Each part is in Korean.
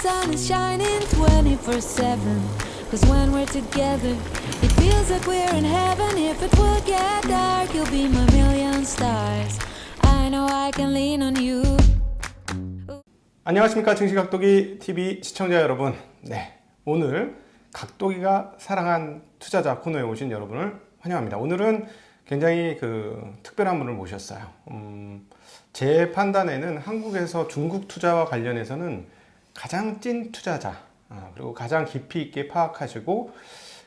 sun is shining 24/7. Cause when we're together, it feels like we're in heaven. If it will get dark, you'll be my million stars. I know I can lean on you. 안녕하십니까, 증시각도기 TV 시청자 여러분. 네, 오늘 각도기가 사랑한 투자자 코너에 오신 여러분을 환영합니다. 오늘은 굉장히 특별한 분을 모셨어요. 제 판단에는 한국에서 중국 투자와 관련해서는 가장 찐 투자자, 그리고 가장 깊이 있게 파악하시고,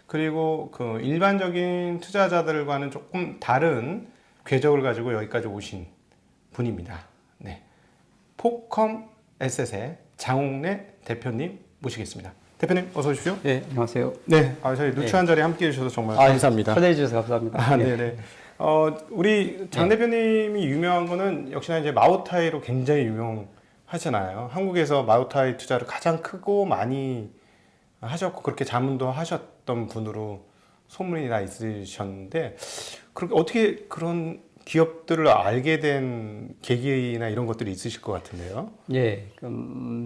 그리고 일반적인 투자자들과는 조금 다른 궤적을 가지고 여기까지 오신 분입니다. 네, 포컴 에셋의 장홍래 대표님 모시겠습니다. 대표님 어서 오십시오. 네, 안녕하세요. 네, 저희 누추한 자리에 함께 해주셔서 정말 감사합니다. 초대해 주셔서 감사합니다. 네네. 우리 장 대표님이 유명한 거는 역시나 이제 마오타이로 굉장히 유명하잖아요. 한국에서 마오타이 투자를 가장 크고 많이 하셨고 그렇게 자문도 하셨던 분으로 소문이 나 있으셨는데, 그렇게 어떻게 그런 기업들을 알게 된 계기나 이런 것들이 있으실 것 같은데요. 예,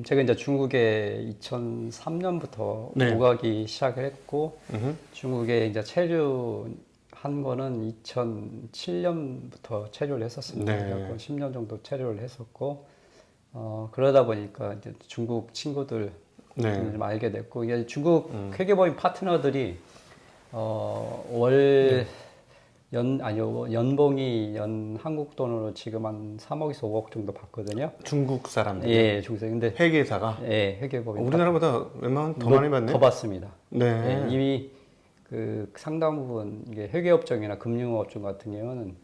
제가 이제 중국에 2003년부터 네. 오가기 시작을 했고, 중국에 이제 체류한 거는 2007년부터 체류를 했었습니다. 네. 그래서 10년 정도 체류를 했었고, 그러다 보니까 이제 중국 친구들 좀 알게 됐고, 이게 중국 회계법인 파트너들이 연봉이 한국 돈으로 지금 한 3억에서 5억 정도 받거든요. 중국 사람들. 예, 중국에서. 근데 회계사가. 예, 회계법인. 우리나라보다 웬만하면 더 많이 받네. 더 받습니다. 네. 예, 이미 상당 부분 이게 회계업종이나 금융업종 같은 경우는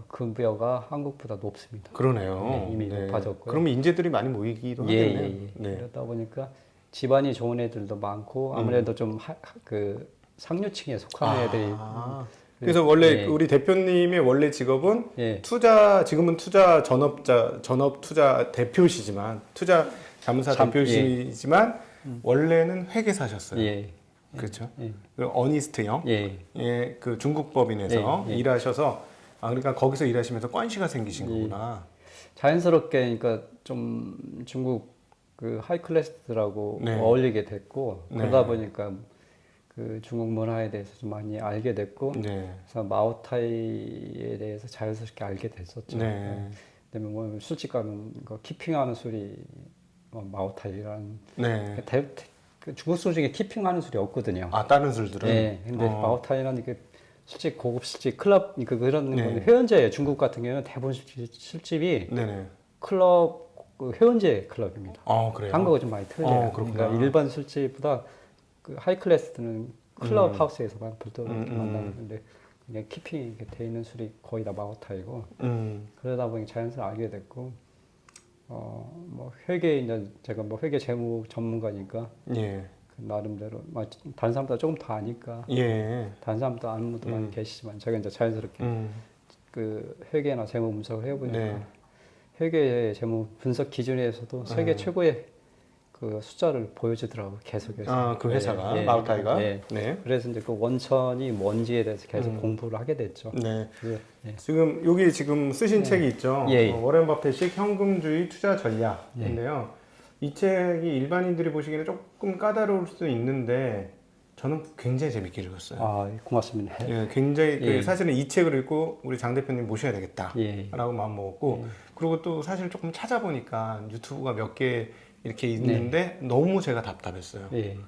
급여가 한국보다 높습니다. 그러네요. 네, 이미 높아졌고요. 그러면 인재들이 많이 모이기도 예, 하겠네요. 예, 예. 네. 그러다 보니까 집안이 좋은 애들도 많고 아무래도 좀 상류층에 속한 애들이. 그래서 원래 예. 우리 대표님의 원래 직업은 예. 지금은 투자 전업 투자 대표시지만, 투자 자문사 대표시지만, 원래는 회계사셨어요. 예. 그렇죠. 예. 그리고 어니스트형, 예. 예, 중국 법인에서 예. 일하셔서, 그러니까 거기서 일하시면서 건시가 생기신 예. 거구나. 자연스럽게 그러니까 좀 중국 하이클래스들하고 네. 어울리게 됐고, 네. 그러다 보니까 중국 문화에 대해서 좀 많이 알게 됐고, 네. 그래서 마오타이에 대해서 자연스럽게 알게 됐었죠. 네. 그다음에 뭐 술집 가면 키핑하는 술이 마오타이라는. 네. 중국 술 중에 키핑하는 술이 없거든요. 다른 술들은. 네, 근데 마오타이는 술집, 고급 술집, 클럽 그런 네. 거는 회원제예요. 중국 같은 경우는 대부분 술집이 네네. 클럽 회원제 클럽입니다. 그래요. 한국은 좀 많이 틀려요. 그렇구나. 그러니까 일반 술집보다 하이클래스들은 클럽 하우스에서만 별도로 만나는데 그냥 키핑이 돼 있는 술이 거의 다 마오타이고, 그러다 보니 자연스레 알게 됐고, 뭐 이제 제가 회계 재무 전문가니까 예. 나름대로 다른 사람보다 조금 더 아니까, 예. 다른 사람도 아는 분도 많이 계시지만 제가 이제 자연스럽게 회계나 재무 분석을 해보니까, 네. 회계 재무 분석 기준에서도 세계 최고의 숫자를 보여주더라고요. 계속해서. 그 회사가, 예, 마오타이가. 예. 네. 그래서 이제 원천이 뭔지에 대해서 계속 공부를 하게 됐죠. 네. 예. 지금 여기 쓰신 책이 있죠. 예. 워렌 버핏식 현금주의 투자 전략인데요. 이 책이 일반인들이 보시기에는 조금 까다로울 수도 있는데 저는 굉장히 재밌게 읽었어요. 고맙습니다. 예, 굉장히 예. 사실은 이 책을 읽고 우리 장 대표님 모셔야 되겠다라고 예. 마음 먹었고, 그리고 또 사실 조금 찾아보니까 유튜브가 몇 개 이렇게 있는데 너무 제가 답답했어요. 예.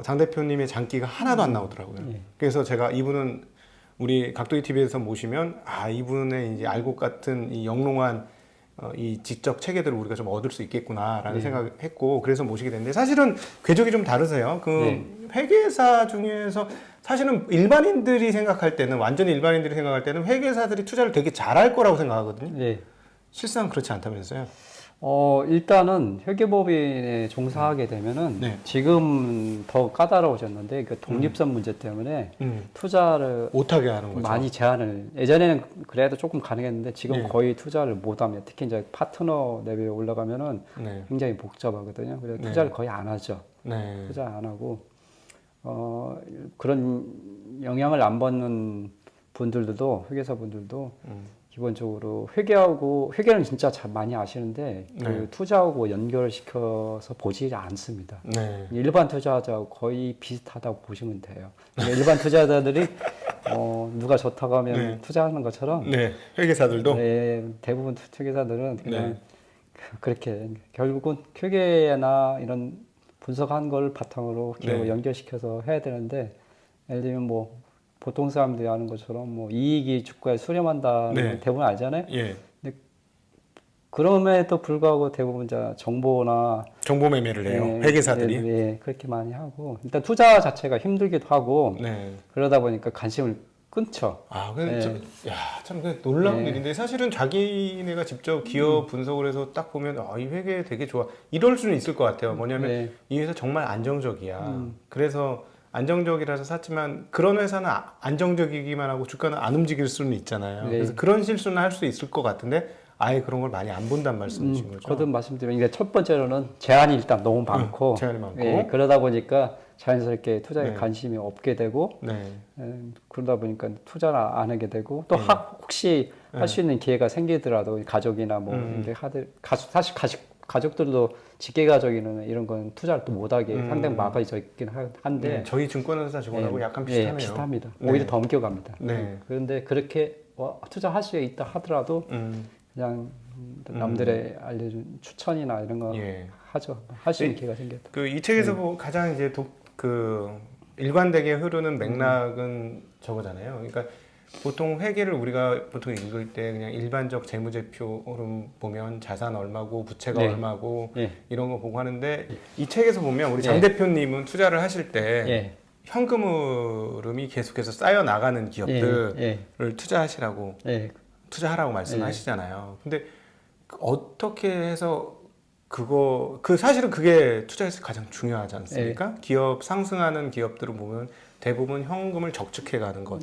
장 대표님의 장기가 하나도 안 나오더라고요. 그래서 제가 이분은 우리 각도기 TV에서 모시면 이분의 이제 알곡 같은 이 영롱한 이 지적 체계들을 우리가 좀 얻을 수 있겠구나라는 생각했고, 그래서 모시게 됐는데, 사실은 궤적이 좀 다르세요. 회계사 중에서 사실은 일반인들이 생각할 때는, 완전히 일반인들이 생각할 때는 회계사들이 투자를 되게 잘할 거라고 생각하거든요. 예. 실상 그렇지 않다면서요? 일단은 회계법인에 종사하게 되면은 지금 더 까다로워졌는데 독립성 문제 때문에 투자를 못하게 하는 거죠. 많이 제한을, 예전에는 그래도 조금 가능했는데 지금 거의 투자를 못합니다. 특히 이제 파트너 레벨에 올라가면은 굉장히 복잡하거든요. 그래서 투자를 거의 안 하죠. 투자 안 하고, 그런 영향을 안 받는 분들도, 회계사 분들도 기본적으로 회계는 진짜 잘 많이 아시는데 그 네. 투자하고 연결시켜서 보지 않습니다. 네. 일반 투자자하고 거의 비슷하다고 보시면 돼요. 그러니까 일반 투자자들이 누가 좋다고 하면 네. 투자하는 것처럼 네. 회계사들도 네, 대부분 투자자들은 그냥 네. 그렇게 결국은 회계나 이런 분석한 걸 바탕으로 기업을 네. 연결시켜서 해야 되는데 예를 들면 뭐 보통 사람들이 아는 것처럼 뭐 이익이 주가에 수렴한다는 네. 건 대부분 알잖아요. 예. 그럼에도 불구하고 대부분 정보나 정보 매매를 해요. 예, 회계사들이. 예, 예, 그렇게 많이 하고 일단 투자 자체가 힘들기도 하고 네. 그러다 보니까 관심을 끊죠. 아, 네. 참 놀라운 네. 일인데 사실은 자기네가 직접 기업 분석을 해서 딱 보면 이 회계 되게 좋아. 이럴 수는 있을 것 같아요. 뭐냐면 네. 이 회사 정말 안정적이야. 그래서 안정적이라서 샀지만 그런 회사는 안정적이기만 하고 주가는 안 움직일 수는 있잖아요. 네. 그래서 그런 실수는 할 수 있을 것 같은데 아예 그런 걸 많이 안 본단 말씀이신 거죠. 거듭 말씀드리면 이게 첫 번째로는 제한이 일단 너무 많고, 제한이 많고. 예, 그러다 보니까 자연스럽게 투자에 네. 관심이 없게 되고 네. 그러다 보니까 투자를 안 하게 되고 또 혹시 할 수 있는 기회가 생기더라도 가족이나 뭐 이렇게 사실 가족들도 직계 가족이는 이런 건 투자를 또 못하게 상당히 막아져 있긴 한데 네, 저희 증권회사 직원하고 약간 예, 비슷하네요. 비슷합니다. 네. 오히려 더 엄격합니다. 네. 그런데 그렇게 투자할 수 있다 하더라도 그냥 남들의 알려준 추천이나 이런 거 예. 하죠. 할 수 있는 기회가 생겼다. 그 이 책에서 가장 이제 일관되게 흐르는 맥락은 저거잖아요. 그러니까 보통 회계를 우리가 보통 읽을 때 그냥 일반적 재무제표로 보면 자산 얼마고 부채가 네. 얼마고 예. 이런 거 보고 하는데 이 책에서 보면 우리 장 대표님은 투자를 하실 때 예. 현금 흐름이 계속해서 쌓여 나가는 기업들을 예. 투자하시라고 예. 투자하라고 말씀하시잖아요. 근데 어떻게 해서 사실은 그게 투자에서 가장 중요하지 않습니까? 기업 상승하는 기업들을 보면 대부분 현금을 적축해 가는 것.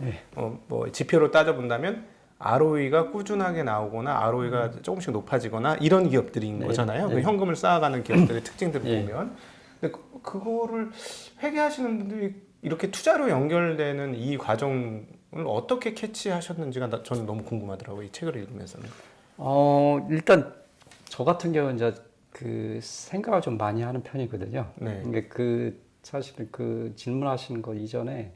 뭐 지표로 따져 본다면 ROE가 꾸준하게 나오거나 ROE가 조금씩 높아지거나 이런 기업들인 거잖아요. 그 현금을 쌓아가는 기업들의 특징들을 보면. 근데 그거를 회계하시는 분들이 이렇게 투자로 연결되는 이 과정을 어떻게 캐치하셨는지가 저는 너무 궁금하더라고요. 이 책을 읽으면서는. 일단 저 같은 경우는 이제 그 생각을 좀 많이 하는 편이거든요. 네. 그러니까 사실은 그 질문하신 거 이전에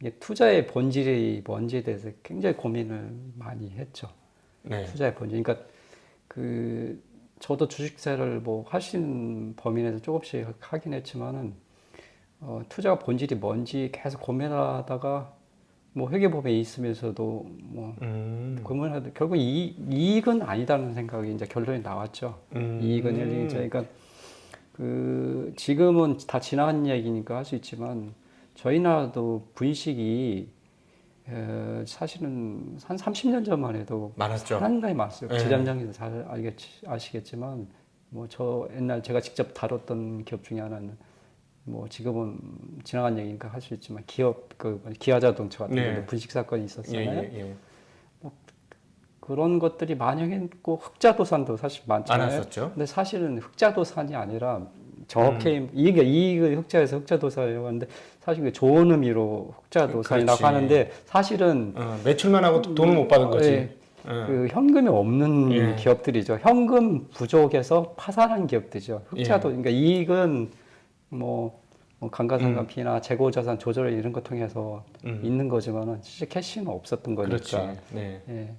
이게 투자의 본질이 뭔지에 대해서 굉장히 고민을 많이 했죠. 네. 투자의 본질. 그러니까 저도 주식세를 뭐 하신 범위 내에서 조금씩 하긴 했지만은 투자가 본질이 뭔지 계속 고민하다가 뭐 회계법에 있으면서도 뭐 고민하다 결국 이익은 아니다는 생각이 이제 결론이 나왔죠. 이익은 일리이자. 그러니까 지금은 다 지나간 얘기니까 할 수 있지만 저희 나라도 분식이 사실은 한 30년 전만 해도 많았죠. 상당히 많았어요. 네. 지점장님도 잘 아시겠지만 뭐 저 옛날 제가 직접 다뤘던 기업 중에 하나는 뭐 지금은 지나간 얘기니까 할 수 있지만 기아자동차 같은 경우도 분식 사건이 있었잖아요. 뭐 그런 것들이 만연했고 흑자도산도 사실 많잖아요. 많았었죠. 근데 사실은 흑자도산이 아니라 정확히 이익을 흑자에서 흑자도산이라고 하는데 사실 좋은 의미로 흑자도산이라고 그렇지. 하는데 사실은 매출만 하고 돈을 못 받은 거지. 그 현금이 없는 기업들이죠. 현금 부족해서 파산한 기업들이죠. 그러니까 이익은 뭐 감가상각비나 재고자산 조절 이런 거 통해서 있는 거지만은 실제 캐시는 없었던 거니까. 그렇지. 네. 예.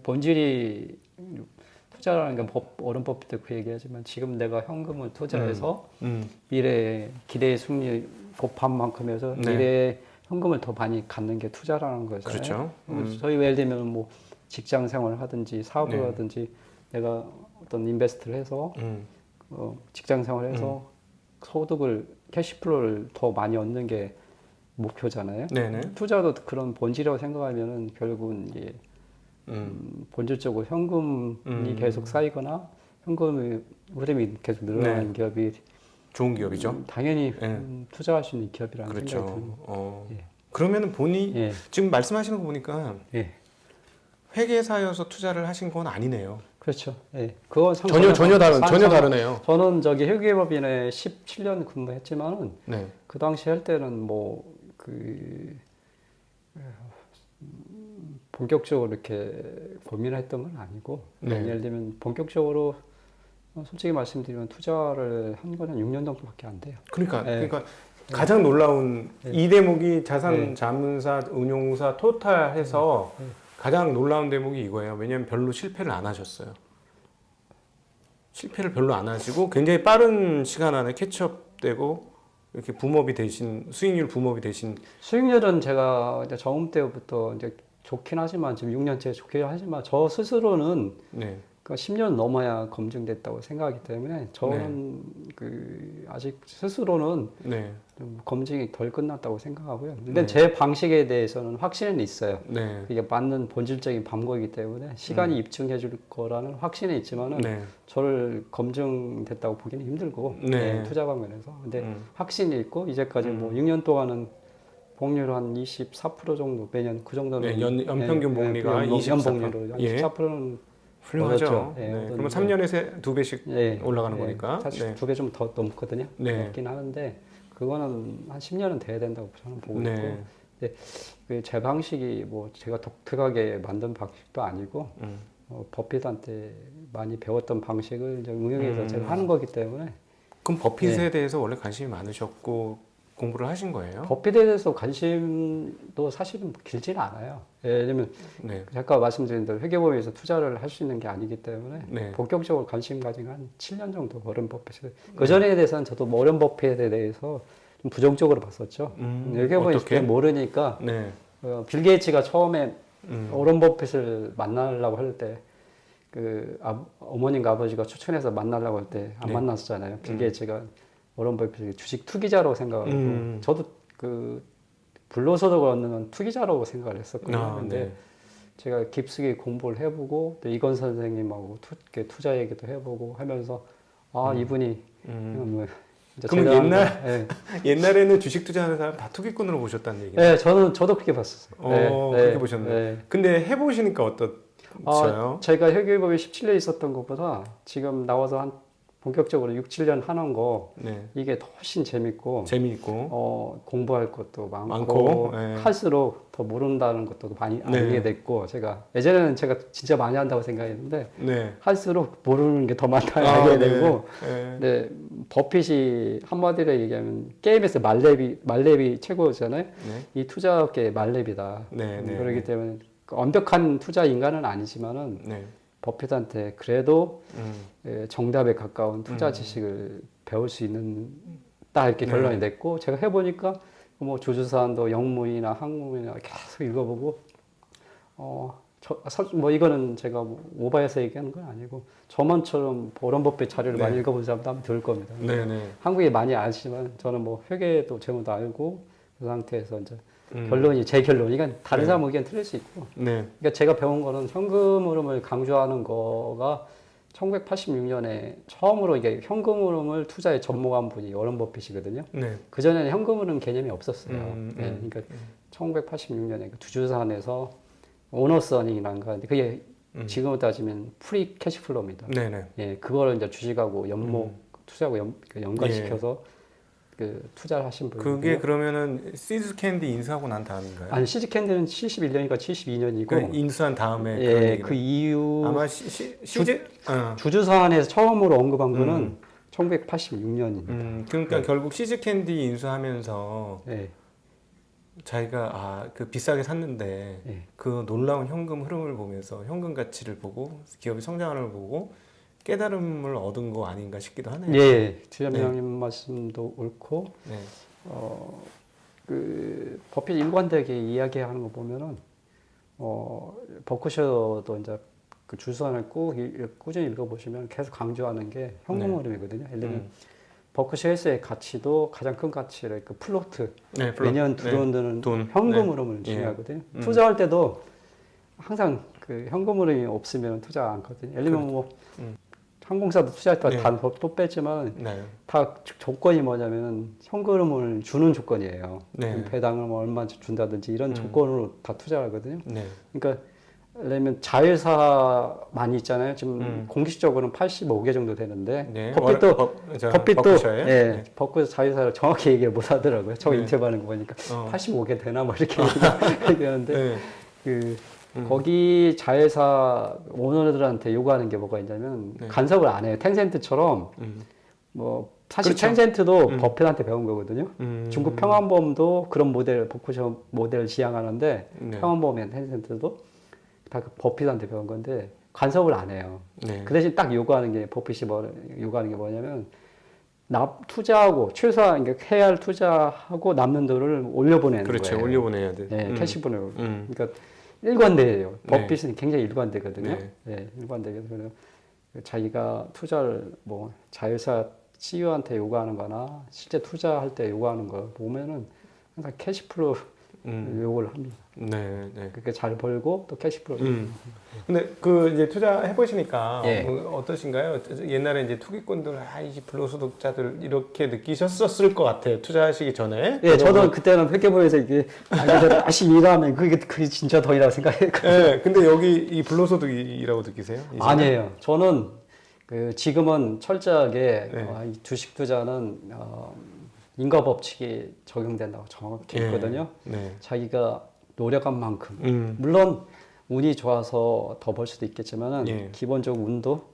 본질이 투자라는 게 어른법 때도 그 얘기하지만 지금 내가 현금을 투자해서 미래에 기대의 수익률 곱한 만큼 해서 미래에 현금을 더 많이 갖는 게 투자라는 거잖아요. 그렇죠. 저희 예를 들면 뭐 직장 생활을 하든지 사업을 하든지 내가 어떤 인베스트를 해서 직장 생활을 해서 소득을 캐시플로우를 더 많이 얻는 게 목표잖아요. 네네. 투자도 그런 본질이라고 생각하면은 결국은 이게 본질적으로 현금이 계속 쌓이거나 현금의 흐름이 계속 늘어나는 기업이 좋은 기업이죠. 당연히 투자할 수 있는 기업이라는 생각이 그렇죠. 듭니다. 그러면은 지금 말씀하시는 거 보니까 예. 회계사여서 투자를 하신 건 아니네요. 그렇죠. 예. 그거 전혀 다르네요. 저는 회계법인에 17년 근무했지만은 네. 본격적으로 이렇게 고민을 했던 건 아니고 네. 예를 들면 본격적으로 솔직히 말씀드리면 투자를 한 거는 6년 정도밖에 안 돼요. 그러니까 네. 가장 놀라운 네. 이 대목이 자산 네. 자문사 운용사 토탈 해서 네. 가장 놀라운 대목이 이거예요. 왜냐하면 별로 실패를 안 하셨어요. 실패를 별로 안 하시고 굉장히 빠른 시간 안에 캐치업되고 이렇게 붐업이 되신 수익률 붐업이 되신 수익률은 제가 이제 저음 때부터 이제 좋긴 하지만 지금 6년째 좋긴 하지만 저 스스로는 네. 그 10년 넘어야 검증됐다고 생각하기 때문에 저는 아직 스스로는 네. 좀 검증이 덜 끝났다고 생각하고요. 근데 네. 제 방식에 대해서는 확신은 있어요. 네. 이게 맞는 본질적인 방법이기 때문에 시간이 입증해 줄 거라는 확신은 있지만은 네. 저를 검증됐다고 보기는 힘들고 네. 투자 방면에서. 근데 확신이 있고 이제까지 뭐 6년 동안은 복리율 한 24% 정도 매년 그 정도는 네, 연평균 복리가 24%. 연복리로 한 예. 24%는 훌륭하죠. 네, 네. 그러면 3년에 2배씩 올라가는 거니까. 사실 네. 2배 좀 더 넘거든요. 네. 넘긴 하는데 그거는 한 10년은 돼야 된다고 저는 보고 네. 있고. 근데 그제 방식이 뭐 제가 독특하게 만든 방식도 아니고 버핏한테 많이 배웠던 방식을 이제 응용해서 제가 하는 거기 때문에. 그럼 버핏에 네. 대해서 원래 관심이 많으셨고 공부를 하신 거예요? 버핏에 대해서 관심도 사실은 길지는 않아요. 예를 들면 네. 아까 말씀드린 대로 회계법인에서 투자를 할 수 있는 게 아니기 때문에 네. 본격적으로 관심 가진 한 7년 정도 워런 버핏에 그 전에 대해서는 저도 워런 버핏에 대해서 좀 부정적으로 봤었죠. 회계법인 있을 때 모르니까 네. 빌 게이츠가 처음에 워런 버핏을 만나려고 할 때 그 어머님과 아버지가 추천해서 만나려고 할 때 안 네. 만났잖아요. 빌 게이츠가 워런 버핏을 주식 투기자라고 생각하고 저도 그 불로소득을 얻는 투기자라고 생각을 했었거든요. 근데 네. 제가 깊숙이 공부를 해보고 또 이건 선생님하고 투자 얘기도 해보고 하면서 이분이 뭐 이제 그럼 제가 옛날에는 주식 투자하는 사람 다 투기꾼으로 보셨다는 얘기예요? 네, 저도 그렇게 봤었어요. 그렇게 보셨나요? 근데 해보시니까 어떠세요? 제가 회계법에 17년 있었던 것보다 지금 나와서 한 본격적으로 6, 7년 하는 거 네. 이게 훨씬 재밌고 공부할 것도 많고 네. 할수록 더 모른다는 것도 많이 알게 됐고 제가 예전에는 제가 진짜 많이 한다고 생각했는데 네. 할수록 모르는 게 더 많다고 알게 되고 네. 근데 버핏이 한마디로 얘기하면 게임에서 말렙이 최고잖아요. 네. 이 투자업계의 말렙이다. 네. 네. 그렇기 때문에 완벽한 투자 인간은 아니지만은 네. 버핏한테 그래도 정답에 가까운 투자 지식을 배울 수 있는 딱 이렇게 결론이 냈고 제가 해보니까 뭐 주주사안도 영문이나 한국문이나 계속 읽어보고 뭐 이거는 제가 뭐 오바해서 얘기하는 건 아니고 저만처럼 워런 버핏 자료를 많이 읽어본 사람도 아마 들 겁니다. 한국에 많이 아시지만 저는 뭐 회계도 제목도 알고 그 상태에서 이제 결론이 제 결론. 이건 다른 사람 의견 틀릴 수 있고. 그러니까 제가 배운 거는 현금 흐름을 강조하는 거가 1986년에 처음으로 이게 현금 흐름을 투자에 접목한 분이 워런 버핏이거든요. 그 전에는 현금 흐름 개념이 없었어요. 그러니까 1986년에 주주산에서 오너스 어닝이라는 거. 그게 지금으로 따지면 프리 캐시플로우입니다. 예, 그거를 이제 주식하고 투자하고 연관시켜서 투자를 하신 분. 그게 그러면 시즈 캔디 인수하고 난 다음인가요? 아니 시즈 캔디는 71년이니까 72년이고. 그 인수한 다음에 예, 그 이후 아마 주주사안에서 처음으로 언급한 거는 1986년입니다. 그러니까 결국 시즈 캔디 인수하면서 자기가 그 비싸게 샀는데 그 놀라운 현금 흐름을 보면서 현금 가치를 보고 기업의 성장을 보고 깨달음을 얻은 거 아닌가 싶기도 하네요. 예, 주점장님 말씀도 옳고, 버핏 일관되게 이야기하는 거 보면은, 버크셔도 이제 그 주수안을 꾸준히 읽어보시면 계속 강조하는 게 현금 흐름이거든요. 예를 들면, 버크셔 헬스의 가치도 가장 큰 가치를 그 플로트, 매년 들어오는 현금 흐름을 중요하거든요. 투자할 때도 항상 그 현금 흐름이 없으면 투자 안 하거든요. 예를 들면 뭐, 항공사도 투자할 때 다 또 뺐지만 다 조건이 뭐냐면 현금을 주는 조건이에요. 배당을 뭐 얼마 준다든지 이런 조건으로 다 투자하거든요. 그러니까 예를 들면 자회사 많이 있잖아요. 지금 공식적으로는 85개 정도 되는데 버핏도 버핏 자회사를 정확히 얘기를 못 하더라고요. 저 인터뷰하는 거 보니까 85개 되나 뭐 이렇게 얘기하는데 거기 자회사 오너들한테 요구하는 게 뭐가 있냐면 네. 간섭을 안 해요. 텐센트처럼 뭐 사실 그렇죠. 텐센트도 버핏한테 배운 거거든요. 중국 평안보험도 그런 모델 복쿠션 모델을 지향하는데 네. 평안보험의 텐센트도 다 버핏한테 배운 건데 간섭을 안 해요. 네. 그 대신 딱 요구하는 게 버핏이 요구하는 게 뭐냐면 투자하고 최소한 해야 할 투자하고 남는 돈을 올려보내는 그렇죠. 거예요. 올려보내야 돼. 네, 캐시분을. 음. 그러니까 일관되예요. 네. 버핏은 굉장히 일관되거든요. 네. 네, 일관되게 그래서 자기가 투자를 뭐 자회사 CEO한테 요구하는 거나 실제 투자할 때 요구하는 거 보면은 항상 캐시플로우 요구를 합니다. 네, 네. 그렇게 잘 벌고 또 캐시플로우. 근데 그 이제 투자해 보시니까 예. 어떠신가요? 옛날에 이제 투기꾼들, 이 불로소득자들 이렇게 느끼셨었을 것 같아요. 투자하시기 전에. 예, 저도 그때는 회계부에서 이게 열심히 일하면 그게 진짜 돈이라고 생각했거든요. 네, 근데 여기 이 불로소득이라고 느끼세요? 이제는? 아니에요. 저는 지금은 철저하게 네. 이 주식 투자는 인과 법칙이 적용된다고 정확히 예. 있거든요. 네. 자기가 노력한 만큼 물론 운이 좋아서 더 벌 수도 있겠지만은 예. 기본적으로 운도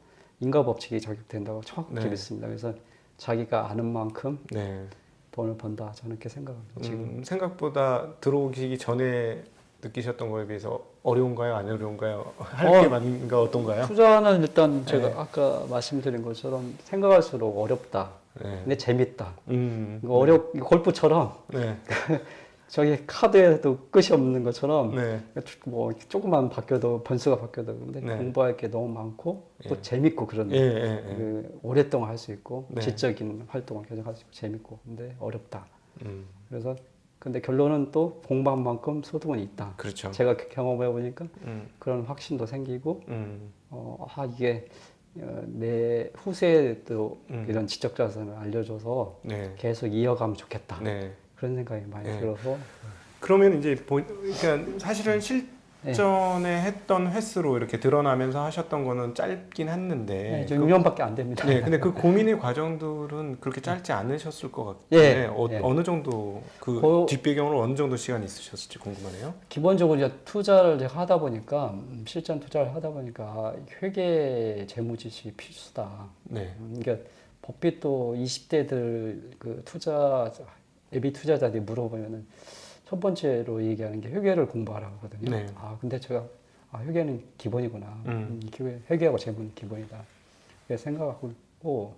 인과 법칙이 적용된다고 정확히 네. 믿습니다. 그래서 자기가 아는 만큼 네. 돈을 번다. 저는 그렇게 생각합니다. 지금 생각보다 들어오기 전에 느끼셨던 거에 비해서 어려운가요? 안 어려운가요? 할 게 많은가 어떤가요? 투자는 일단 제가 네. 아까 말씀드린 것처럼 생각할수록 어렵다. 네. 근데 재밌다. 네. 이거 골프처럼 네. 저기 카드에도 끝이 없는 것처럼 네. 뭐 조금만 바뀌어도 변수가 바뀌어도 근데 네. 공부할 게 너무 많고 또 예. 재밌고 그런 예, 예, 예. 오랫동안 할 수 있고 네. 지적인 활동을 계속 할 수 있고 재밌고 근데 어렵다. 음. 그래서 근데 결론은 또 공부한 만큼 소득은 있다. 그렇죠. 제가 경험해 보니까 음. 그런 확신도 생기고 음. 이게 내 후세에도 음. 이런 지적 자산을 알려줘서 네. 계속 이어가면 좋겠다. 네. 그런 생각이 많이 네. 들어서 그러면 이제 그러니까 사실은 실전에 했던 횟수로 이렇게 드러나면서 하셨던 거는 짧긴 했는데 좀 6년밖에 안 됩니다. 네, 근데 그 고민의 과정들은 그렇게 짧지 않으셨을 것 같은데 예, 예. 어느 정도 뒷배경으로 어느 정도 시간이 있으셨을지 궁금하네요. 기본적으로 이제 투자를 제가 하다 보니까 실전 투자를 하다 보니까 회계 재무 지식이 필수다. 네. 그러니까 버핏도 20대들 그 예비 투자자들이 물어보면은 첫 번째로 얘기하는 게 회계를 공부하라고 하거든요. 네. 근데 제가 회계는 기본이구나. 회계하고 재무는 기본이다. 그렇게 생각하고 있고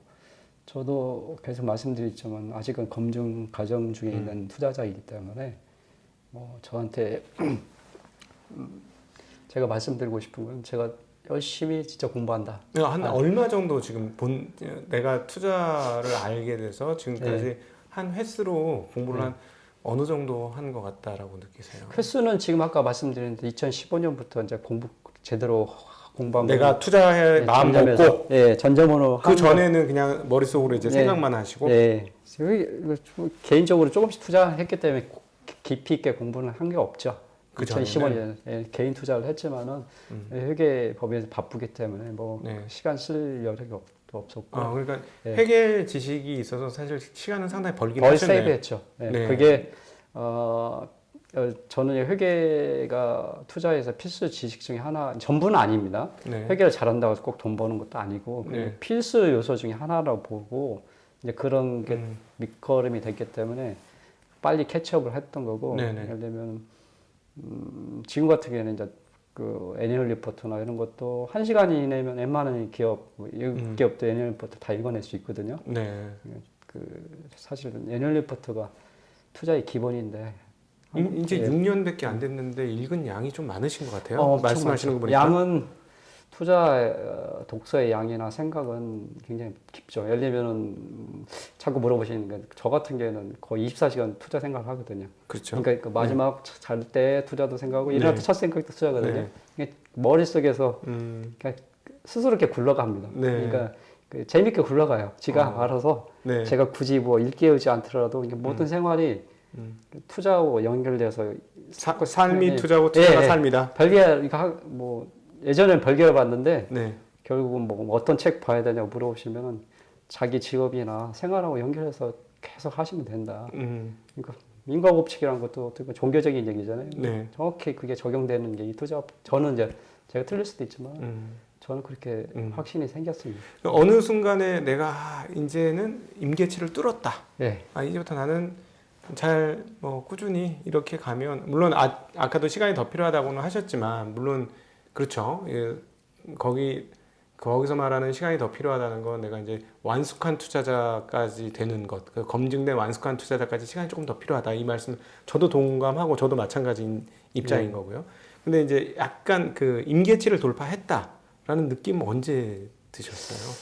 저도 계속 말씀드렸지만 아직은 검증 과정 중에 있는 투자자이기 때문에 저한테 제가 말씀드리고 싶은 건 제가 열심히 진짜 공부한다. 얼마 정도 지금 내가 투자를 알게 돼서 지금까지 한 횟수로 공부를 한 어느 정도 한 것 같다라고 느끼세요? 횟수는 지금 아까 말씀드렸는데 2015년부터 이제 제대로 공부한 내가 투자할 마음 먹고 전점으로 그 전에는 그냥 머릿속으로 이제 생각만 하시고 개인적으로 조금씩 투자했기 때문에 깊이 있게 공부는 한 게 없죠. 그 2015년에 개인 투자를 했지만은 회계 법인에서 바쁘기 때문에 시간 쓸 여력이 없었고. 그러니까 회계 지식이 있어서 사실 시간은 상당히 벌긴 덜 하셨네요. 세이브했죠. 그게 저는 회계가 투자에서 필수 지식 중에 하나, 전부는 아닙니다. 회계를 잘한다고 해서 꼭 돈 버는 것도 아니고 필수 요소 중에 하나라고 보고 이제 그런 게 밑거름이 됐기 때문에 빨리 캐치업을 했던 거고. 예를 들면 지금 같은 경우에는 이제 그 애니얼 리포트나 이런 것도 1시간 이내면 웬만한 기업, 기업도 애니얼 리포트 다 읽어낼 수 있거든요. 사실은 애니얼 리포트가 투자의 기본인데. 이제 6년밖에 안 됐는데 읽은 양이 좀 많으신 것 같아요. 말씀하시는 거 보니까. 양은 투자 독서의 양이나 생각은 굉장히 깊죠. 예를 들면은 자꾸 물어보시는 게 저 같은 경우에는 거의 24시간 투자 생각을 하거든요. 그렇죠. 그러니까 그 마지막 잘 때 투자도 생각하고 일어날 때 첫 생각도 투자거든요. 머릿속에서 그냥 스스로 이렇게 굴러갑니다. 그러니까 재밌게 굴러가요. 지가 알아서 제가 굳이 뭐 일깨우지 않더라도 모든 생활이 투자하고 연결돼서 삶이 투자고 투자가 삶이다. 별개 뭐 예전엔 별개로 봤는데 결국은 뭐 어떤 책 봐야 되냐고 물어보시면은 자기 직업이나 생활하고 연결해서 계속 하시면 된다. 그러니까 인과법칙이라는 것도 어떻게 보면 종교적인 얘기잖아요. 네. 정확히 그게 적용되는 게 이 투자, 저는 이제 제가 틀릴 수도 있지만 저는 그렇게 확신이 생겼습니다. 어느 순간에 내가 이제는 임계치를 뚫었다. 네. 이제부터 나는 잘 뭐 꾸준히 이렇게 가면 물론 아까도 시간이 더 필요하다고는 하셨지만 물론 그렇죠. 예, 거기서 말하는 시간이 더 필요하다는 건 내가 이제 완숙한 투자자까지 되는 것, 그 검증된 완숙한 투자자까지 시간이 조금 더 필요하다 이 말씀 저도 동감하고 저도 마찬가지인 입장인 거고요. 근데 이제 약간 그 임계치를 돌파했다라는 느낌은 언제 드셨어요?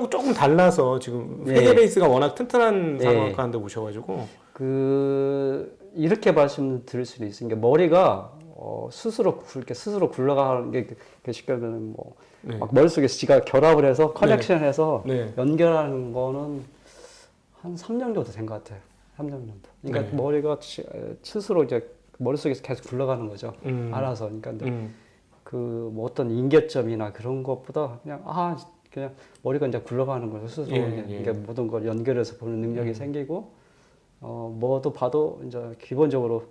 조금 달라서 지금 회계 베이스가 워낙 튼튼한 상황가운데 오셔가지고 이렇게 말씀드릴 수도 있으니까 머리가 스스로 굴러가는 게 쉽게 말하면 막 머릿속에서 지가 결합을 해서 커넥션해서 연결하는 거는 한 3년 정도 된 것 같아요. 3년 정도. 그러니까 머리가 스스로 이제 머릿속에서 계속 굴러가는 거죠. 알아서. 그러니까 뭐 어떤 인계점이나 그런 것보다 그냥 머리가 이제 굴러가는 거죠. 스스로. 그러니까 모든 걸 연결해서 보는 능력이 생기고 뭐도 봐도 이제 기본적으로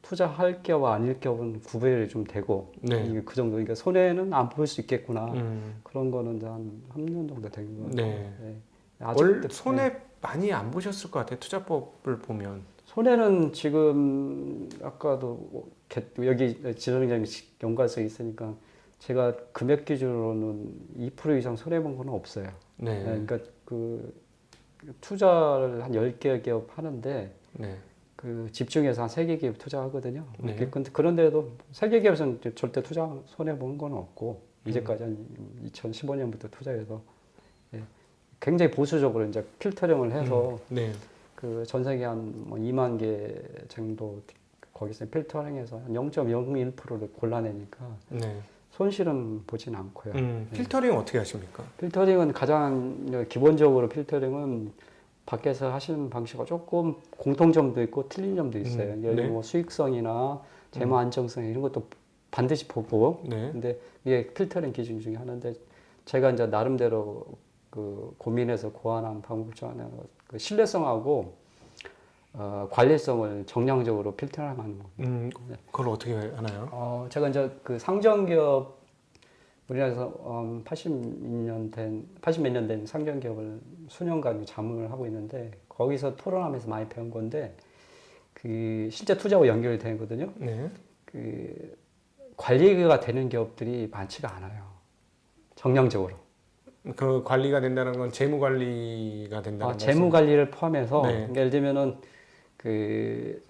투자할 겹과 아닐 겹은 구별이 좀 되고 그 정도. 그러니까 손해는 안 볼 수 있겠구나. 그런 거는 이제 한 3년 정도 된 거 같아요. 원래 손해 많이 안 보셨을 것 같아요. 투자법을 보면. 손해는 지금 아까도 여기 지점장님 연관성이 있으니까 제가 금액 기준으로는 2% 이상 손해 본 거는 없어요. 그러니까 그 투자를 한 10개 기업 하는데 그 집중해서 한 3개 기업 투자하거든요. 근데 그런데도 3개 기업에서는 절대 투자 손해 보는 건 없고 이제까지 한 2015년부터 투자해서 굉장히 보수적으로 이제 필터링을 해서 그 전 세계 한 2만 개 정도 거기서 필터링해서 한 0.01%를 골라내니까 손실은 보진 않고요. 필터링 어떻게 하십니까? 필터링은 가장 기본적으로 필터링은 밖에서 하시는 방식과 조금 공통점도 있고 틀린 점도 있어요. 예를 들면 뭐 수익성이나 재무 안정성 이런 것도 반드시 보고 근데 이게 필터링 기준 중에 하나인데 제가 이제 나름대로 그 고민해서 고안한 방법 중 하나가 그 신뢰성하고 관리성을 정량적으로 필터링하는 겁니다. 그걸 어떻게 하나요? 제가 이제 그 상정기업 우리나라에서 80몇 년 된 상정기업을 수년간 자문을 하고 있는데 거기서 토론하면서 많이 배운 건데 그 실제 투자와 연결이 되거든요. 그 관리가 되는 기업들이 많지가 않아요. 정량적으로. 그 관리가 된다는 건 재무 관리가 된다는 재무 관리를 포함해서 그러니까 예를 들면은 그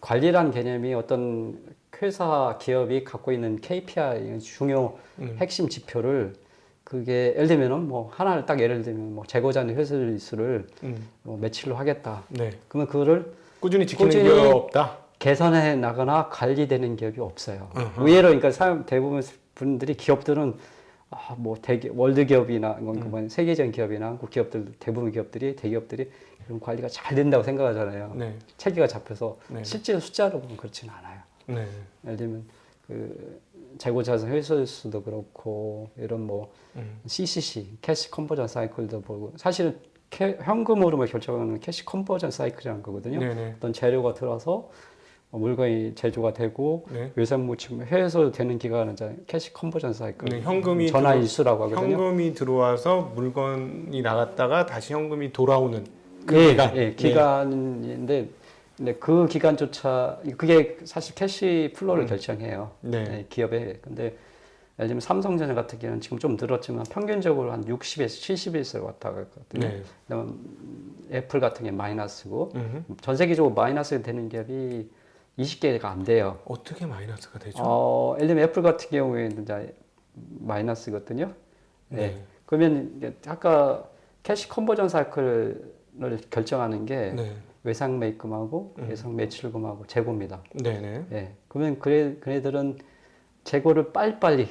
관리란 개념이 어떤 회사 기업이 갖고 있는 KPI 중요 핵심 지표를 그게 예를 들면은 뭐 하나를 딱 예를 들면 뭐 재고자 회수일수를 뭐 며칠로 하겠다. 그러면 그거를 꾸준히 지키는 기업이 없다. 개선해 나가나 관리되는 기업이 없어요. 의외로 그러니까 대부분 분들이 기업들은 뭐 월드 기업이나 세계적인 기업이나 한국 기업들 대부분 대기업들이 그런 관리가 잘 된다고 생각하잖아요. 체계가 잡혀서 실제 숫자로 보면 그렇지는 않아요. 예를 들면 그 재고자산 회수수도 그렇고 이런 뭐 CCC 캐시 컨버전 사이클도 보고 사실은 현금 흐름을 결정하는 캐시 컨버전 사이클이라는 거거든요. 어떤 재료가 들어서 물건이 제조가 되고 외상무침 해서 되는 기간은 이제 캐시 컨버전 사이클. 현금이 전화 일수라고 하거든요. 현금이 들어와서 물건이 나갔다가 다시 현금이 돌아오는 기간인데 그 기간조차 그게 사실 캐시 플로우를 결정해요. 기업에. 근데 예를 들면 삼성전자 같은 경우는 지금 좀 늘었지만 평균적으로 한 60에서 70일씩 왔다 갔거든요. 그다음에 애플 같은 게 마이너스고 전 세계적으로 마이너스 되는 기업이 20개가 안 돼요. 어떻게 마이너스가 되죠? 예를 들면 애플 같은 경우에는 이제 마이너스거든요. 그러면 아까 캐시 컨버전 사이클을 결정하는 게 외상 매입금하고 외상 매출금하고 재고입니다. 그러면 그네들은 재고를 빨리빨리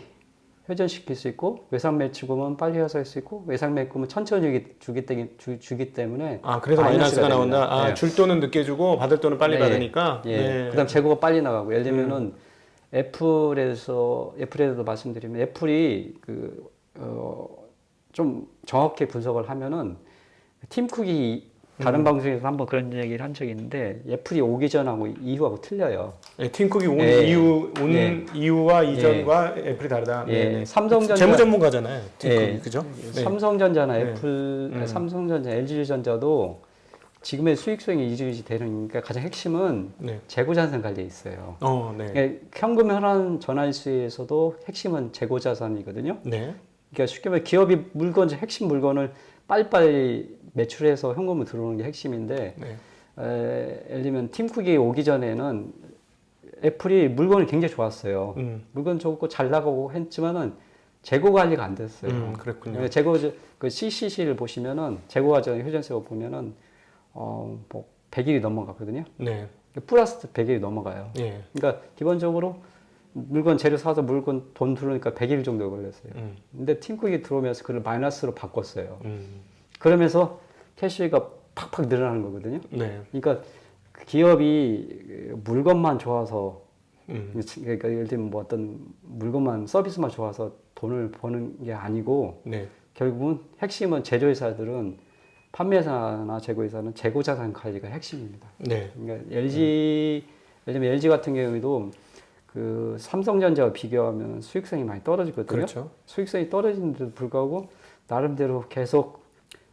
회전시킬 수 있고 외상 매출금은 빨리 회수할 수 있고 외상 매입금은 천천히 주기 때문에 그래서 마이너스가 나온다. 줄 돈은 늦게 주고 받을 돈은 빨리 받으니까. 그다음 재고가 빨리 나가고 예를 들면은 애플에도 말씀드리면 애플이 좀 정확히 분석을 하면은 팀쿡이 다른 방송에서 한번 그런 얘기를 한 적이 있는데 애플이 오기 전하고 이후하고 틀려요. 네, 팀쿡이 온 예. 이유와 이전과 애플이 다르다. 예. 네. 삼성전자 재무 전문가잖아요. 팀쿡이 예. 그죠? 네. 삼성전자나 네. 애플, 삼성전자, LG전자도 지금의 수익성이 유지되는 게 가장 핵심은 네. 재고자산 관리에 있어요. 네. 그러니까 현금 현안 전환수에서도 핵심은 재고자산이거든요. 네. 그러니까 쉽게 말해 기업이 핵심 물건을 빨리빨리 매출해서 현금으로 들어오는 게 핵심인데 네. 예를 들면 팀쿡이 오기 전에는 애플이 물건이 굉장히 좋았어요. 물건 좋고 잘 나가고 했지만은 재고 관리가 안 됐어요. 그랬군요. 그러니까 재고 그 CCC를 보시면은 재고 과정 효전세고 보면은 뭐 100일이 넘어가거든요. 네. 플러스 100일이 넘어가요. 예. 그러니까 기본적으로 물건 재료 사서 물건 돈 들어오니까 100일 정도 걸렸어요. 근데 팀쿡이 들어오면서 그걸 마이너스로 바꿨어요. 그러면서 캐시가 팍팍 늘어나는 거거든요. 네. 그러니까 기업이 물건만 좋아서 그러니까 예를 들면 뭐 어떤 물건만 서비스만 좋아서 돈을 버는 게 아니고 네. 결국은 핵심은 제조회사들은 판매사나 재고회사는 재고자산 관리가 핵심입니다. 네. 그러니까 예를 들면 LG 같은 경우에도 그 삼성전자와 비교하면 수익성이 많이 떨어지거든요. 그렇죠. 수익성이 떨어지는데도 불구하고 나름대로 계속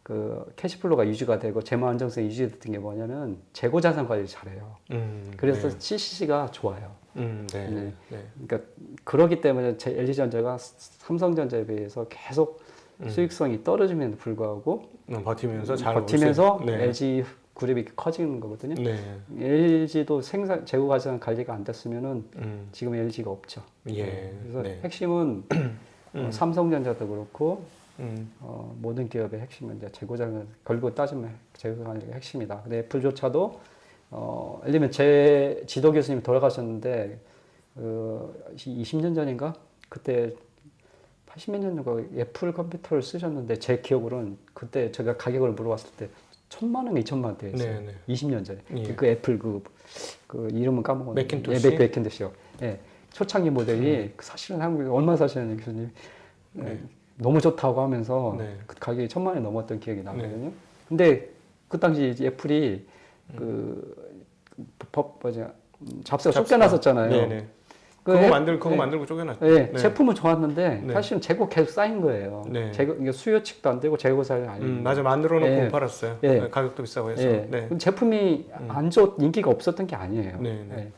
그 캐시플로가 유지가 되고 재무 안정성이 유지됐던 게 뭐냐면 재고자산 관리를 잘해요. 그래서 네. CCC가 좋아요. 네. 네. 네. 그러니까 그렇기 때문에 LG전자가 삼성전자에 비해서 계속 수익성이 떨어짐에도 불구하고 버티면서 잘 버티면서 올 수- 네. LG 그룹이 이렇게 커지는 거거든요. 네. LG도 재고 과정 관리가 안 됐으면은 지금 LG가 없죠. 예. 그래서 네. 핵심은 삼성전자도 그렇고 음. 모든 기업의 핵심은 이제 재고자산 걸고 따지면 재고 관리가 핵심이다. 근데 애플조차도 예를 들면 제 지도 교수님이 돌아가셨는데 20년 전인가 그때 80몇 년 전인가 애플 컴퓨터를 쓰셨는데 제 기억으로는 그때 제가 가격을 물어봤을 때 1,000만 원, 2,000만 원대였어요. 네, 네. 20년 전에. 예. 그 애플 그 이름은 까먹었는데. 맥킨토시? 예, 맥킨토시요. 예. 초창기 모델이 사실은 한국에 얼마 사시는 교수님 너무 좋다고 하면서 네. 그 가격이 1,000만 원이 넘었던 기억이 나거든요. 근데 그 당시 이제 애플이 잡스가 쫓겨났었잖아요. 네네. 그 그거 애- 만들고 쪼개놨죠. 예, 네. 제품은 좋았는데 네. 사실은 재고 계속 쌓인 거예요. 네. 재고 이게 수요 측도 안 되고 재고 사를 안 되고. 맞아 만들어 놓고 예. 팔았어요. 예. 네, 가격도 비싸고 해서. 예. 네. 그럼 제품이 인기가 없었던 게 아니에요. 네, 네. 예.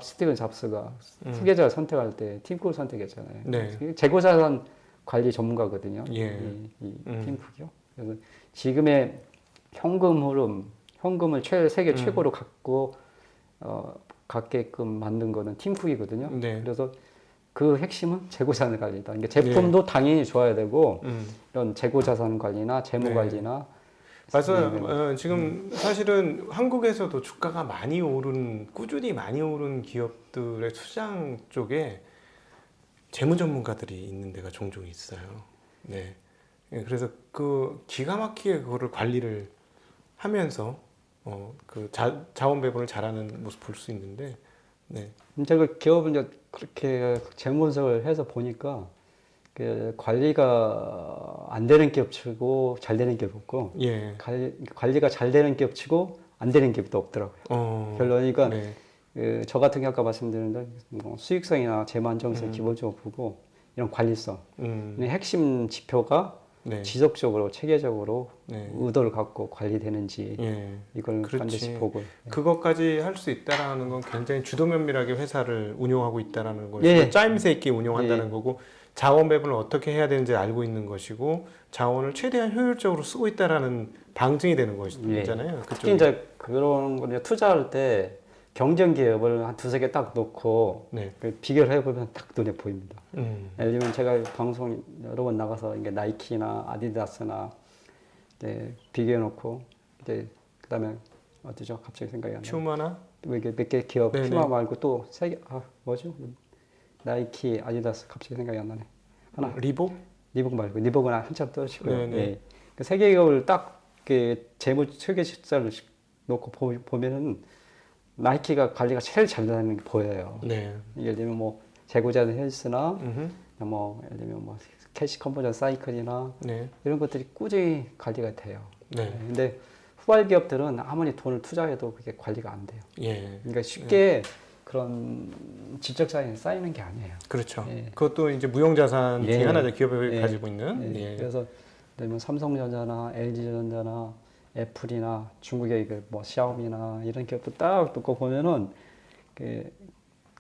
스티븐 잡스가 후계자를 선택할 때 팀쿡을 선택했잖아요. 네. 재고자산 관리 전문가거든요. 예. 이 팀쿡이요. 그래서 지금의 현금을 세계 최고로 갖게끔 만든 거는 팀쿡이거든요. 네. 그래서 그 핵심은 재고자산 관리다. 그러니까 제품도 당연히 좋아야 되고 이런 재고자산 관리나 재무 네. 관리나 맞아요. 지금 사실은 한국에서도 주가가 꾸준히 많이 오른 기업들의 투자장 쪽에 재무 전문가들이 있는 데가 종종 있어요. 네. 예, 그래서 그 기가 막히게 그거를 관리를 하면서 그 자원 배분을 잘하는 모습 볼 수 있는데, 네. 제가 기업을 이제 그렇게 재무 분석을 해서 보니까 그 관리가 안 되는 기업치고 잘 되는 기업 없고 예. 관리가 잘 되는 기업치고 안 되는 기업도 없더라고요. 결론이니까 네. 저 같은 경우 아까 말씀드린 대로 뭐 수익성이나 재무 안정성 기본적으로 보고 이런 관리성 핵심 지표가 네. 지속적으로 체계적으로 네. 의도를 갖고 관리되는지 예. 이걸 그렇지. 반드시 보고 그것까지 할 수 있다라는 건 굉장히 주도 면밀하게 회사를 운용하고 있다라는 것이고 예. 짜임새 있게 운용한다는 예. 거고 자원 배분을 어떻게 해야 되는지 알고 있는 것이고 자원을 최대한 효율적으로 쓰고 있다라는 방증이 되는 것이잖아요. 특히 이제 그런 거 투자할 때 경쟁 기업을 한 두세 개 딱 놓고 네. 비교를 해보면 딱 눈에 보입니다. 음. 예를 들면 제가 방송 여러 번 나가서 이게 나이키나 아디다스나 이제 비교해놓고 이제 그다음에 어디죠? 갑자기 생각이 안 나요. 퓨마나 몇 개 기업 네네. 퓨마 말고 또 세 개 뭐죠? 나이키, 아디다스 갑자기 생각이 안 나네. 하나 리복? 리복 말고 리복은 한참 떨어지고요. 네네. 예. 그 세 개 기업을 딱 그 재무 체계 실사를 놓고 보면은 나이키가 관리가 제일 잘 되는 게 보여요. 네. 예를 들면 뭐 재고자산 헬스나 음흠. 뭐 예를 들면 뭐 캐시 컨버전 사이클이나 네. 이런 것들이 꾸준히 관리가 돼요. 네. 근데 후발 기업들은 아무리 돈을 투자해도 그게 관리가 안 돼요. 예. 그러니까 쉽게 그런 지적 자산이 쌓이는 게 아니에요. 그렇죠. 예. 그것도 이제 무형자산 예. 중에 하나죠. 기업이 예. 가지고 있는. 예. 예. 그래서 뭐 삼성전자나 LG전자나 애플이나 중국의 뭐 샤오미나 이런 기업도 딱 놓고 보면은 그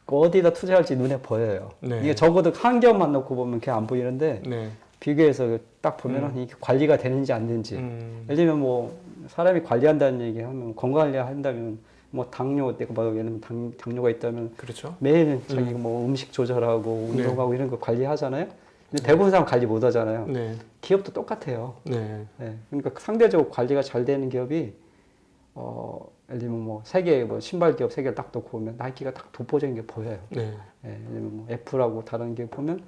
어디다 투자할지 눈에 보여요. 네. 이게 적어도 한 기업만 놓고 보면 그게 안 보이는데 네. 비교해서 딱 보면은 이게 관리가 되는지 안 되는지. 예를 들면 뭐 사람이 관리한다는 얘기하면 건강 관리 한다면 뭐 당뇨 내가 뭐 예를 들면 당뇨가 있다면 그렇죠. 매일 자기 뭐 음식 조절하고 운동하고 이런 거 관리하잖아요. 근데 대부분 사람 관리 못 하잖아요. 네. 기업도 똑같아요. 네. 네. 그러니까 상대적으로 관리가 잘 되는 기업이 예를 들면 뭐 세계 뭐 신발 기업 세 개를 딱 놓고 보면 나이키가 딱 독보적인 게 보여요. 네. 예, 예를 들면 뭐 애플하고 다른 기업 보면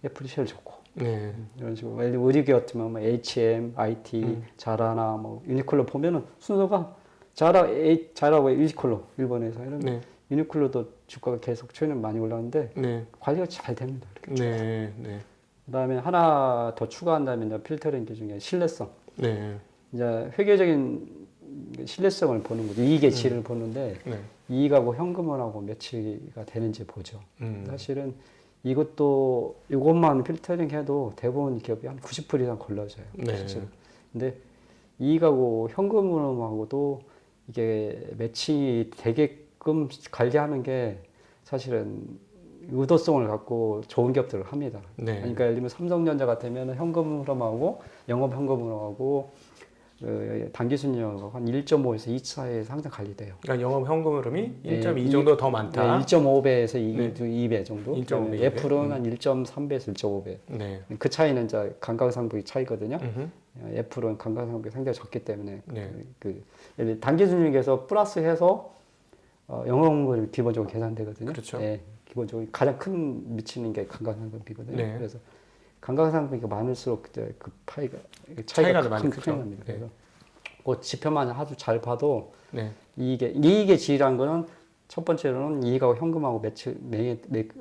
애플이 제일 좋고 네. 이런 식으로 예를 들면 의류 기업이면 뭐 H&M, IT, 자라나 뭐 유니클로 보면은 순서가 자라고 유니클로 일본에서 이런 네. 유니클로도 주가가 계속 최근에 많이 올랐는데 네. 관리가 잘 됩니다. 이렇게. 네. 네. 그다음에 하나 더 추가한다면 이제 필터링 기준에 신뢰성. 네. 이제 회계적인 신뢰성을 보는 거죠. 이익의 질을 보는데 네. 이익하고 현금원하고 매치가 되는지 보죠. 음. 사실은 이것만 필터링 해도 대부분 기업이 한 90% 이상 걸러져요. 네. 사실은. 근데 이익하고 현금원하고도 이게 매칭이 되게끔 관리하는 게 사실은 의도성을 갖고 좋은 기업들을 합니다. 네. 그러니까 예를 들면 삼성전자 같으면 현금 흐름하고 영업 현금 흐름하고 단기 순이익하고 한 1.5에서 2 사이에서 항상 관리돼요. 그러니까 영업 현금 흐름이 예, 1.2 정도 더 많다. 네, 1.5배에서 네. 2배 정도. 1.5 배, 애플은 한 1.3배에서 1.5배. 네. 그 차이는 이제 감가상각비 차이거든요. 음흠. 애플은 감가상각비 상당히 적기 때문에 네. 단기 순이익에서 플러스해서 영업을 기본적으로 계산되거든요. 그렇죠. 예, 기본적으로 가장 큰 미치는 게 감가상각비거든요. 네. 그래서 감가상각비가 많을수록 이제 그 차이가 많이 크게 크죠. 납니다. 네. 그래서 그 지표만 아주 잘 봐도 네. 이익의 질이란 거는 첫 번째로는 이익하고 현금하고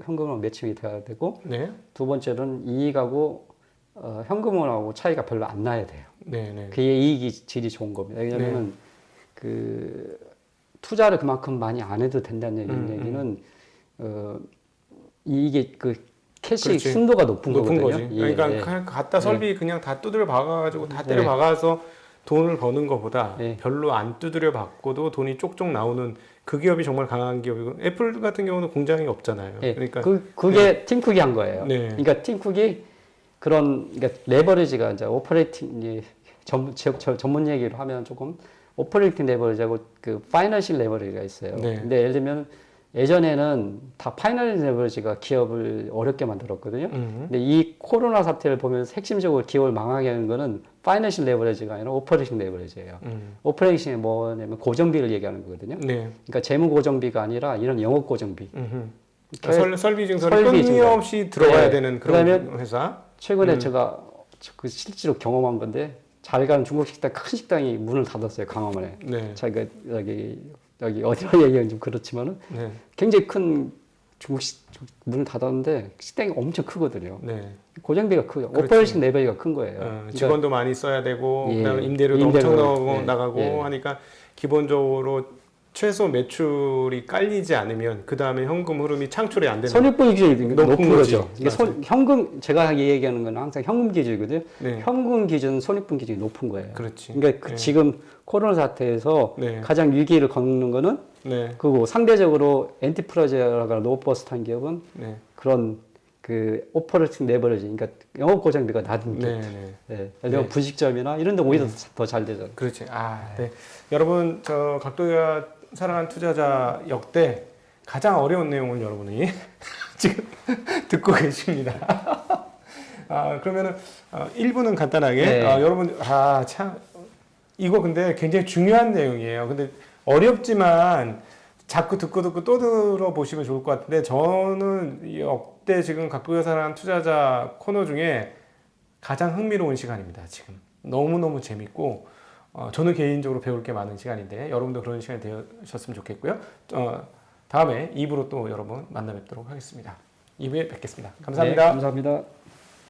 현금하고 매칭이 돼야 되고 네. 두 번째로는 이익하고 현금하고 차이가 별로 안 나야 돼요. 네. 네. 그게 이익이 질이 좋은 겁니다. 왜냐면은 그 투자를 그만큼 많이 안 해도 된다는 얘기는 이게 그 캐시 그렇지. 순도가 높은 거거든요. 거지. 예, 그러니까 예. 그냥 갖다 설비 그냥 다 두드려 박아가지고 다 때려 박아서 돈을 버는 것보다 별로 안 두드려 박고도 돈이 쪽쪽 나오는 그 기업이 정말 강한 기업이고 애플 같은 경우는 공장이 없잖아요. 예. 그러니까 그게 팀쿡이 한 거예요. 네. 그러니까 팀쿡이 그러니까 레버리지가 이제 오퍼레이팅 전문 얘기로 하면 조금 오퍼레이팅 레버리지하고 그 파이낸셜 레버리지가 있어요. 네. 근데 예를 들면 예전에는 다 파이낸셜 레버리지가 기업을 어렵게 만들었거든요. 근데 이 코로나 사태를 보면서 핵심적으로 기업을 망하게 하는 거는 파이낸셜 레버리지가 아니라 오퍼레이팅 레버리지예요. 오퍼레이팅이 뭐냐면 고정비를 얘기하는 거거든요. 네. 그러니까 재무 고정비가 아니라 이런 영업 고정비. 그러니까 설비 증설이 끊임없이 들어가야 되는 그런 회사. 최근에 제가 그 실제로 경험한 건데 잘 가는 중국 식당 큰 식당이 문을 닫았어요. 강화문에. 네. 자기가 여기 어디로 얘기하면 좀 그렇지만은 네. 굉장히 큰 문을 닫았는데 식당이 엄청 크거든요. 네. 고정비가 크죠. 그렇죠. 오퍼레이션 레벨이 큰 거예요. 직원도 많이 써야 되고 예. 그다음에 임대료도 엄청 나가고 예. 하니까 기본적으로 최소 매출이 깔리지 않으면 그 다음에 현금 흐름이 창출이 안 되는. 손익분 기준이 높은 거죠. 이게 맞아요. 현금 제가 얘기하는 건 항상 현금 기준이거든요. 네. 현금 기준, 손익분 기준이 높은 거예요. 그렇지. 그러니까 네. 지금 코로나 사태에서 네. 가장 위기를 겪는 거는 네. 그리고 상대적으로 엔티프라이즈라거나 로버스트한 기업은 네. 그런 그 오퍼레이팅 레버리지, 그러니까 영업 고정비가 낮은 기업. 네. 네. 예, 예를 분식점이나 이런 데 오히려 더 잘 되잖아요. 그렇지. 네. 여러분, 저 각도가 사랑하는 투자자 역대 가장 어려운 내용을 여러분이 지금 듣고 계십니다. 그러면은 1부는 간단하게 여러분 참 이거 근데 굉장히 중요한 내용이에요. 근데 어렵지만 자꾸 듣고 또 들어보시면 좋을 것 같은데 저는 역대 지금 각도가 사랑하는 투자자 코너 중에 가장 흥미로운 시간입니다. 지금 너무너무 재밌고 저는 개인적으로 배울 게 많은 시간인데 여러분도 그런 시간이 되셨으면 좋겠고요. 다음에 2부로 또 여러분 만나 뵙도록 하겠습니다. 2부에 뵙겠습니다. 감사합니다. 네, 감사합니다.